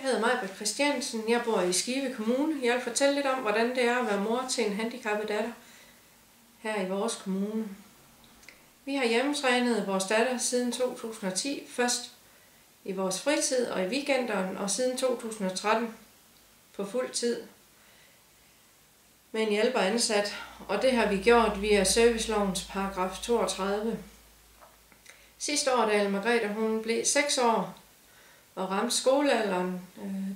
hedder Majbrit Christiansen. Jeg bor i Skive Kommune. Jeg vil fortælle lidt om, hvordan det er at være mor til en handicappet datter her i vores kommune. Vi har hjemmetrænet vores datter siden 2010, først i vores fritid og i weekenderne, og siden 2013 på fuld tid med en hjælper ansat. Og det har vi gjort via servicelovens paragraf 32. Sidste år, da Margrethe hun blev 6 år og ramte skolealderen,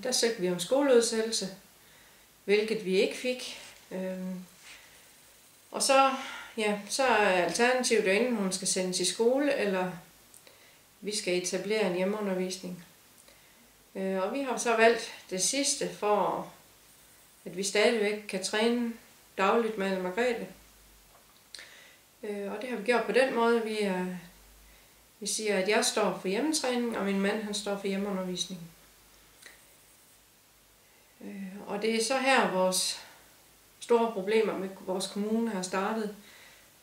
der søgte vi om skoleudsættelse, hvilket vi ikke fik. Og så er alternativet jo enten hun skal sendes i skole, eller vi skal etablere en hjemmeundervisning. Og vi har så valgt det sidste, for at vi stadigvæk kan træne dagligt med Margrethe. Og det har vi gjort på den måde, vi siger, at jeg står for hjemmetræning, og min mand han står for hjemmeundervisning. Og det er så her vores store problemer med vores kommune har startet.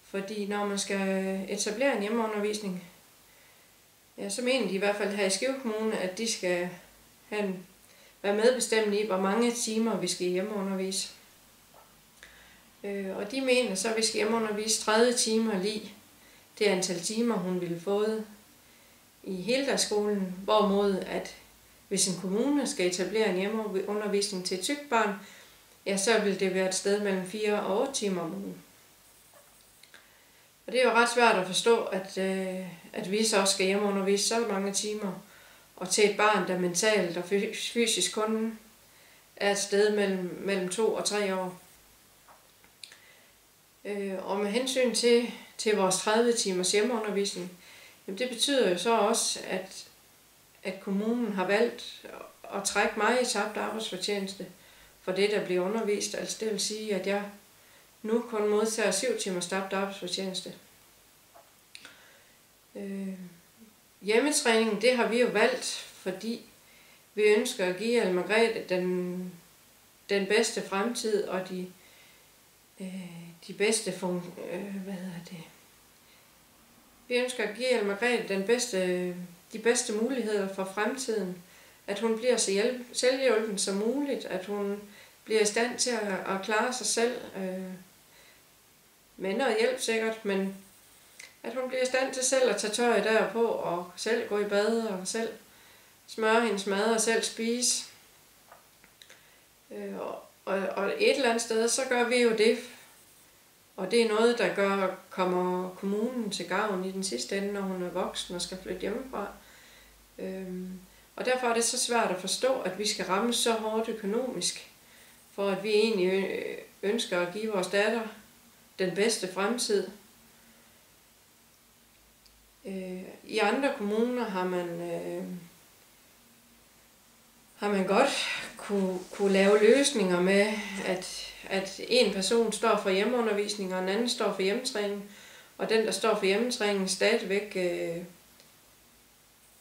Fordi når man skal etablere en hjemmeundervisning, ja, så mener de i hvert fald her i Skive Kommune, at de skal være medbestemmende i, hvor mange timer vi skal hjemmeundervise. Og de mener så, at vi skal hjemmeundervise 30 timer lige det antal timer, hun ville fået i heldagsskolen. Hvorimod, at hvis en kommune skal etablere en hjemmeundervisning til et sygt barn, ja, så vil det være et sted mellem 4 og 8 timer om ugen. Og det er jo ret svært at forstå, at vi så også skal hjemmeundervise så mange timer, og til et barn, der mentalt og fysisk kun er et sted mellem 2 og 3 år. Og med hensyn til vores 30 timers hjemmeundervisning, jamen det betyder jo så også, at kommunen har valgt at trække mig i tabt arbejdsfortjeneste for det, der bliver undervist. Altså det vil sige, at jeg nu kun modtager 7 timers tabt arbejdsfortjeneste. Hjemmetræningen, det har vi jo valgt, fordi vi ønsker at give Margrethe den bedste fremtid og de bedste Vi ønsker at give Margrethe de bedste muligheder for fremtiden. At hun bliver så selvhjulpen som muligt, at hun bliver i stand til at klare sig selv. Med noget hjælp sikkert, men at hun bliver i stand til selv at tage tøj derpå, og selv gå i bad, og selv smøre hendes mad, og selv spise. Og et eller andet sted, så gør vi jo det. Og det er noget, der kommer kommunen til gavn i den sidste ende, når hun er voksen og skal flytte hjemmefra. Og derfor er det så svært at forstå, at vi skal ramme så hårdt økonomisk, for at vi egentlig ønsker at give vores datter den bedste fremtid. I andre kommuner har man godt kunne lave løsninger med, at en person står for hjemmeundervisning, og en anden står for hjemmetræning, og den, der står for hjemmetræning, stadigvæk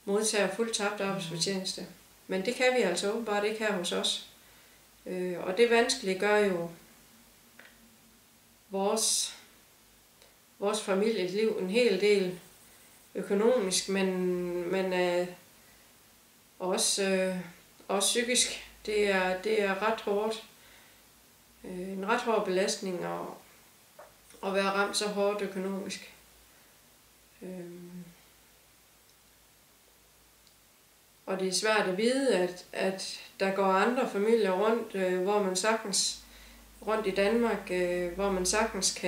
modtager fuldt tabt arbejdsfortjeneste. Men det kan vi altså åbenbart ikke her hos os. Og det vanskeligt gør jo vores familieliv en hel del økonomisk, men også psykisk. Det er ret hårdt. En ret hård belastning at være ramt så hårdt økonomisk. Og det er svært at vide, at der går andre familier rundt, hvor man sagtens rundt i Danmark, hvor man sagtens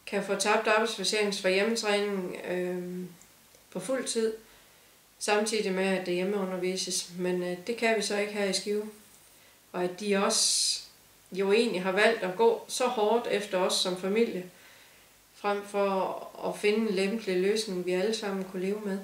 kan få tabt arbejdsfortjeneste for hjemmetræning på fuld tid, samtidig med, at det hjemmeundervises. Men det kan vi så ikke her i Skive. Og at de også jo egentlig har valgt at gå så hårdt efter os som familie, frem for at finde en lempelig løsning, vi alle sammen kunne leve med.